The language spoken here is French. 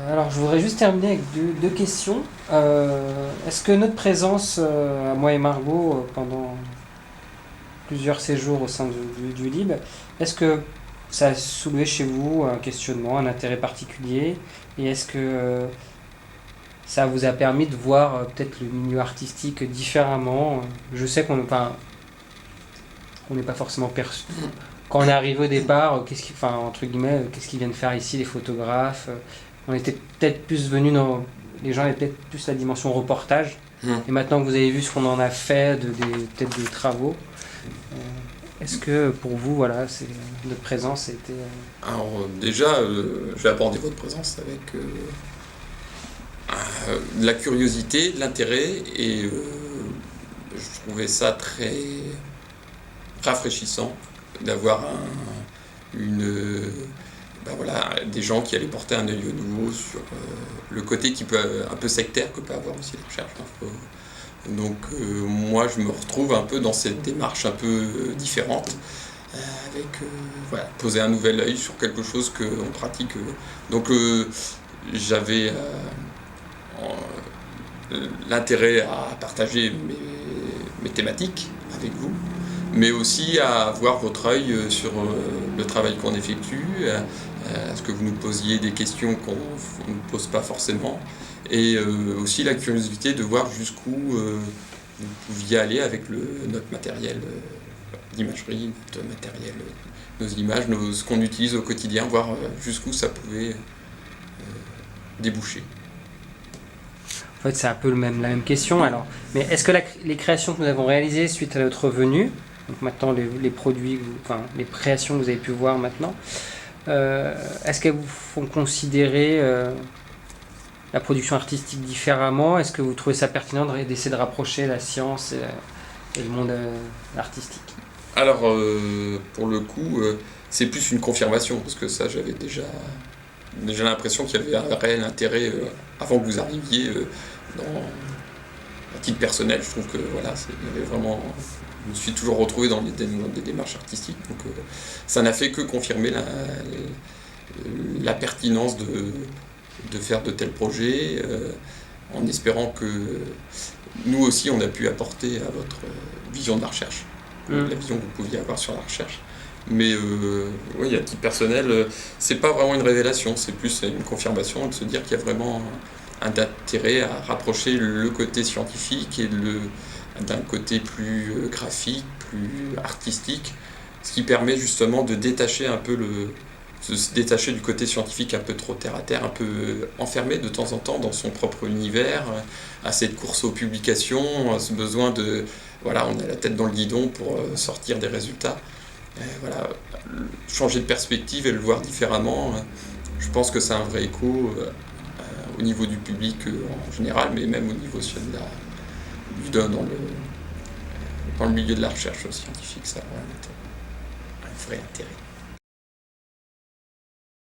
Alors, je voudrais juste terminer avec deux questions. Est-ce que notre présence, à moi et Margot, pendant plusieurs séjours au sein du LIB, est-ce que ça a soulevé chez vous un questionnement, un intérêt particulier? Et est-ce que ça vous a permis de voir peut-être le milieu artistique différemment? Je sais qu'on n'est pas forcément perçu. Quand on est arrivé au départ, enfin, entre guillemets, qu'est-ce qu'ils viennent faire ici, les photographes? On était peut-être plus venus dans. Les gens avaient peut-être plus la dimension reportage. Et maintenant que vous avez vu ce qu'on en a fait, peut-être des travaux, est-ce que pour vous, voilà, notre présence a été. Alors déjà, je vais aborder votre présence avec de la curiosité, de l'intérêt, et je trouvais ça très rafraîchissant d'avoir voilà, des gens qui allaient porter un œil nouveau sur le côté qui peut un peu sectaire que peut avoir aussi la recherche d'info. Donc moi je me retrouve un peu dans cette démarche un peu différente, avec voilà, poser un nouvel œil sur quelque chose qu'on pratique. Donc j'avais l'intérêt à partager mes thématiques avec vous, mais aussi à avoir votre œil sur le travail qu'on effectue, à ce que vous nous posiez des questions qu'on ne pose pas forcément, et aussi la curiosité de voir jusqu'où vous pouviez aller avec notre matériel d'imagerie, notre matériel, nos images, ce qu'on utilise au quotidien, voir jusqu'où ça pouvait déboucher. En fait, c'est un peu la même question. Alors, mais est-ce que les créations que nous avons réalisées suite à notre venue, donc maintenant les produits, enfin les créations que vous avez pu voir maintenant, est-ce qu'elles vous font considérer la production artistique différemment? Est-ce que vous trouvez ça pertinent d'essayer de rapprocher la science et le monde artistique? Alors, pour le coup, c'est plus une confirmation, parce que ça, j'avais déjà l'impression qu'il y avait un réel intérêt avant que vous arriviez à titre personnel. Je trouve que voilà, il y avait vraiment. Je me suis toujours retrouvé dans des démarches artistiques, donc ça n'a fait que confirmer la pertinence de faire de tels projets, en espérant que nous aussi on a pu apporter à votre vision de la recherche, la vision que vous pouviez avoir sur la recherche. Mais oui, à titre personnel, c'est pas vraiment une révélation, c'est plus une confirmation de se dire qu'il y a vraiment un intérêt à rapprocher le côté scientifique et d'un côté plus graphique, plus artistique, ce qui permet justement de détacher un peu se détacher du côté scientifique un peu trop terre à terre, un peu enfermé de temps en temps dans son propre univers, à cette course aux publications, à ce besoin de voilà, on a la tête dans le guidon pour sortir des résultats. Voilà, changer de perspective et le voir différemment, je pense que c'est un vrai écho au niveau du public en général, mais même au niveau dans le milieu de la recherche scientifique, ça a vraiment un vrai intérêt.